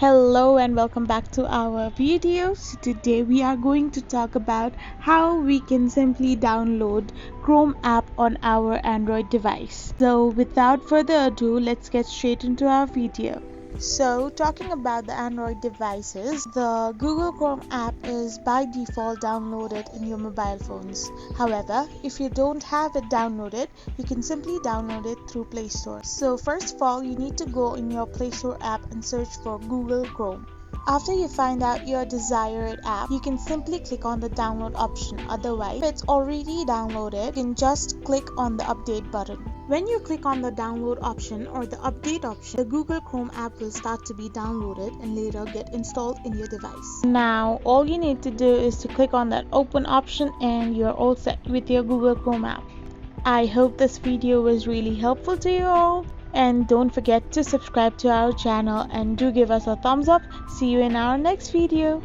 Hello and welcome back to our video. So today we are going to talk about how we can simply download Chrome app on our Android device. So without further ado, let's get straight into our video. So talking about the Android devices, the Google Chrome app is by default downloaded in your mobile phones. However, if you don't have it downloaded, you can simply download it through Play Store. So first of all, you need to go in your Play Store app and search for Google Chrome. After you find out your desired app, you can simply click on the download option. Otherwise, if it's already downloaded, you can just click on the update button. When you click on the download option or the update option, the Google Chrome app will start to be downloaded and later get installed in your device. Now, all you need to do is to click on that open option and you're all set with your Google Chrome app. I hope this video was really helpful to you all. And don't forget to subscribe to our channel and do give us a thumbs up. See you in our next video.